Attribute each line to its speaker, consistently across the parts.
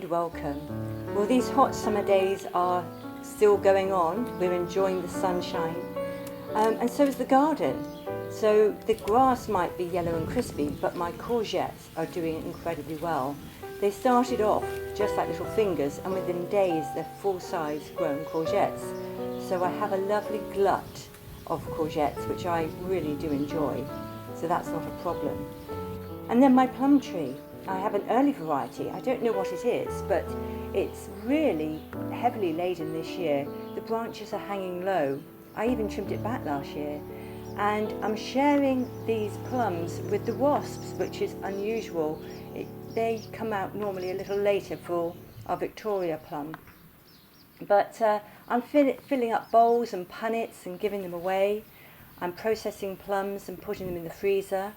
Speaker 1: welcome. Well, these hot summer days are still going on. We're enjoying the sunshine, and so is the garden. So the grass might be yellow and crispy, but my courgettes are doing incredibly well. They started off just like little fingers, and within days they're full-size grown courgettes. So I have a lovely glut of courgettes, which I really do enjoy. So that's not a problem. And then my plum tree. I have an early variety. I don't know what it is, but it's really heavily laden this year. The branches are hanging low. I even trimmed it back last year. And I'm sharing these plums with the wasps, which is unusual. They come out normally a little later for our Victoria plum. But I'm filling up bowls and punnets and giving them away. I'm processing plums and putting them in the freezer,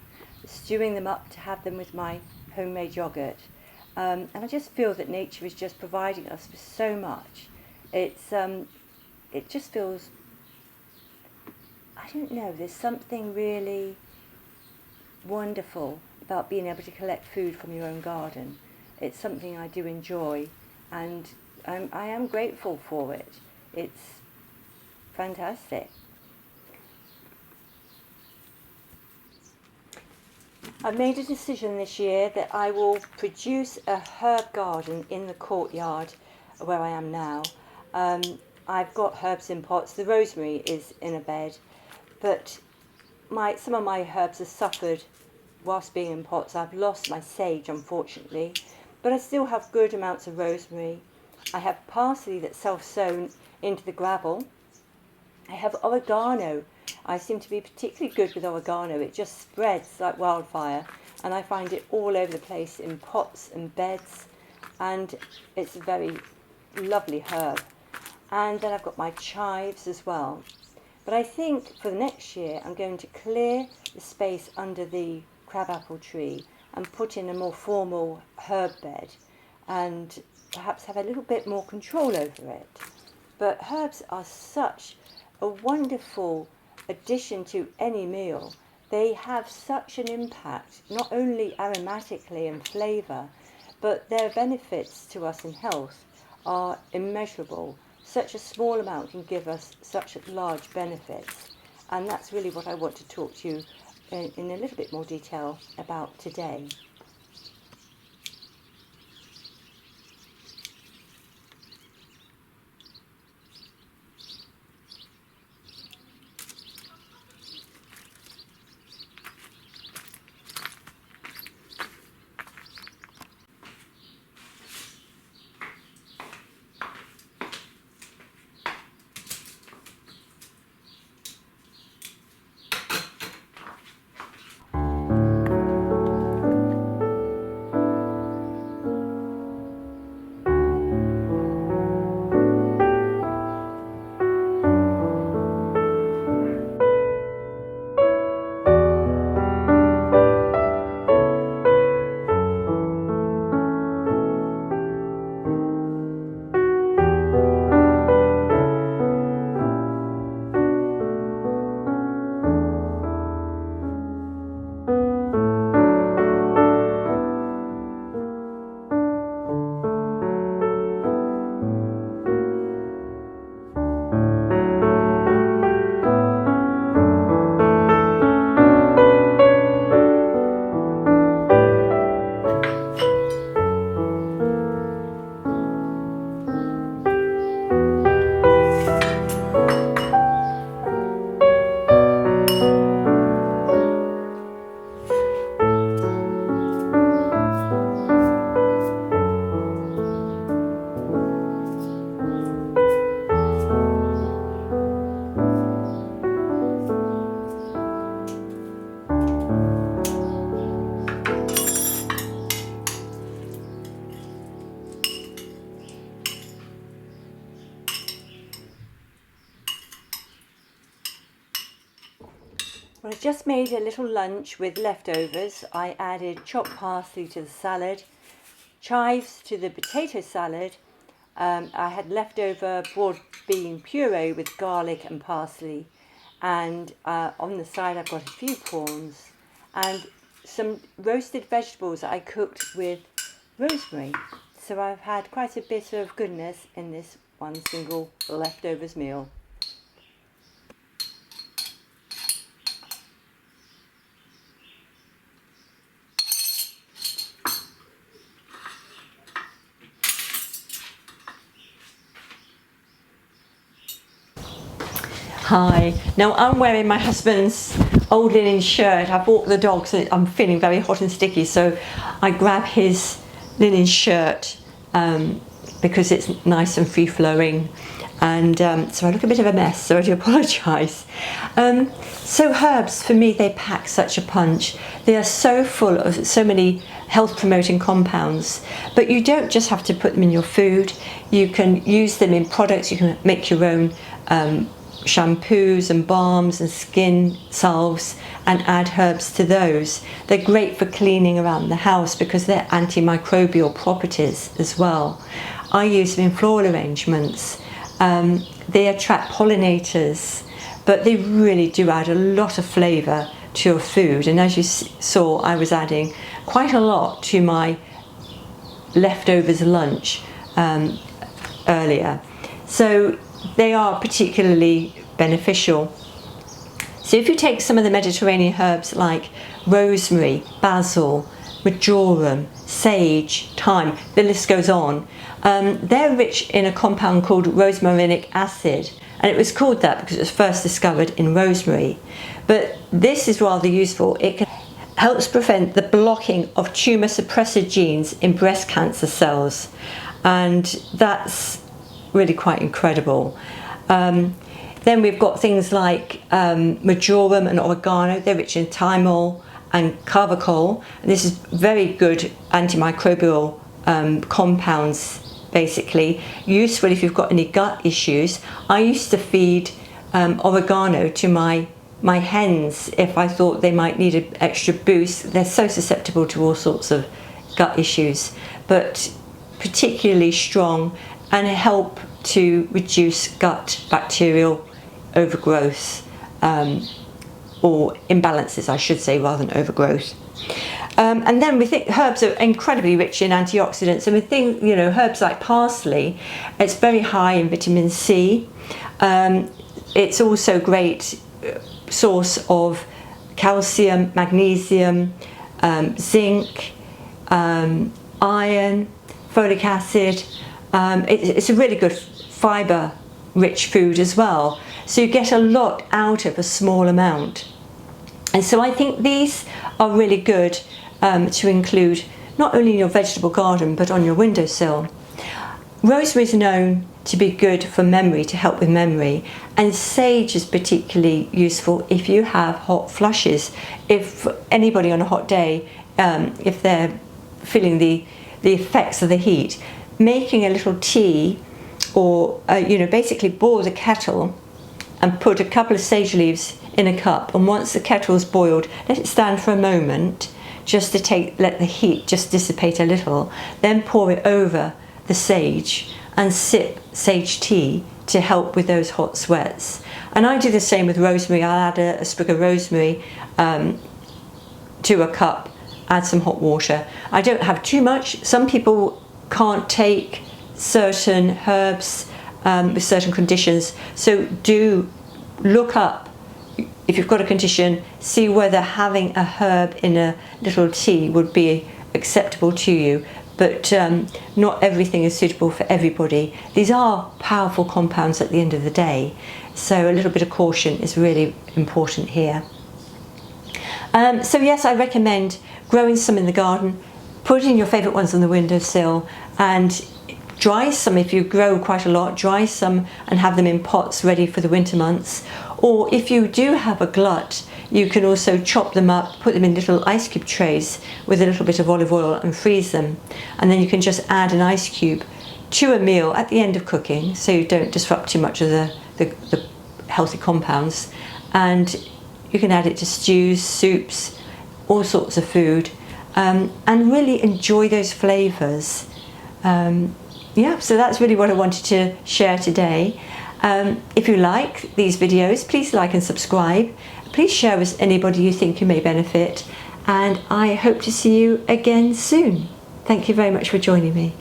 Speaker 1: stewing them up to have them with my homemade yogurt. And I just feel that nature is just providing us with so much. It just feels, I don't know, there's something really wonderful about being able to collect food from your own garden. It's something I do enjoy, and I am grateful for it. It's fantastic. I've made a decision this year that I will produce a herb garden in the courtyard where I am now. I've got herbs in pots. The rosemary is in a bed, but some of my herbs have suffered whilst being in pots. I've lost my sage, unfortunately, but I still have good amounts of rosemary. I have parsley that's self-sown into the gravel. I have oregano. I seem to be particularly good with oregano. It just spreads like wildfire, and I find it all over the place in pots and beds, and it's a very lovely herb. And then I've got my chives as well. But I think for the next year I'm going to clear the space under the crabapple tree and put in a more formal herb bed and perhaps have a little bit more control over it. But herbs are such a wonderful addition to any meal. They have such an impact, not only aromatically and flavour, but their benefits to us in health are immeasurable. Such a small amount can give us such large benefits, and that's really what I want to talk to you in a little bit more detail about today. Well, I just made a little lunch with leftovers. I added chopped parsley to the salad, chives to the potato salad. I had leftover broad bean puree with garlic and parsley, and on the side I've got a few prawns and some roasted vegetables that I cooked with rosemary. So I've had quite a bit of goodness in this one single leftovers meal. Hi, now I'm wearing my husband's old linen shirt. I bought the dog, so I'm feeling very hot and sticky, so I grab his linen shirt because it's nice and free flowing, and so I look a bit of a mess, so I do apologise. So herbs, for me, they pack such a punch. They are so full of so many health promoting compounds, but you don't just have to put them in your food. You can use them in products. You can make your own shampoos and balms and skin salves and add herbs to those. They're great for cleaning around the house because they're antimicrobial properties as well. I use them in floral arrangements. They attract pollinators, but they really do add a lot of flavour to your food, and as you saw, I was adding quite a lot to my leftovers lunch earlier. So they are particularly beneficial. So if you take some of the Mediterranean herbs like rosemary, basil, marjoram, sage, thyme, the list goes on, they're rich in a compound called rosmarinic acid, and it was called that because it was first discovered in rosemary. But this is rather useful. It helps prevent the blocking of tumour suppressor genes in breast cancer cells, and that's really quite incredible. Then we've got things like marjoram and oregano. They're rich in thymol and carbachol, and this is very good antimicrobial compounds, basically useful if you've got any gut issues. I used to feed oregano to my hens if I thought they might need an extra boost. They're so susceptible to all sorts of gut issues, but particularly strong and help to reduce gut bacterial overgrowth, or imbalances, I should say, rather than overgrowth. And then we think herbs are incredibly rich in antioxidants, and we think, you know, herbs like parsley, it's very high in vitamin C. It's also a great source of calcium, magnesium, zinc, iron, folic acid. It's a really good fibre rich food as well, so you get a lot out of a small amount. And so I think these are really good to include not only in your vegetable garden but on your windowsill. Rosemary is known to be good for memory, to help with memory, and sage is particularly useful if you have hot flushes. If anybody on a hot day, if they're feeling the effects of the heat, making a little tea, or basically boil the kettle and put a couple of sage leaves in a cup, and once the kettle's boiled, let it stand for a moment just to let the heat just dissipate a little, then pour it over the sage and sip sage tea to help with those hot sweats. And I do the same with rosemary. I'll add a sprig of rosemary to a cup, add some hot water. I don't have too much. Some people can't take certain herbs with certain conditions, so do look up, if you've got a condition, see whether having a herb in a little tea would be acceptable to you. But not everything is suitable for everybody. These are powerful compounds at the end of the day, so a little bit of caution is really important here. So yes, I recommend growing some in the garden, putting your favourite ones on the windowsill, and dry some if you grow quite a lot, dry some and have them in pots ready for the winter months. Or if you do have a glut, you can also chop them up, put them in little ice cube trays with a little bit of olive oil and freeze them. And then you can just add an ice cube to a meal at the end of cooking, so you don't disrupt too much of the healthy compounds. And you can add it to stews, soups, all sorts of food, and really enjoy those flavours. Yeah, so that's really what I wanted to share today. If you like these videos, please like and subscribe. Please share with anybody you think you may benefit, and I hope to see you again soon. Thank you very much for joining me.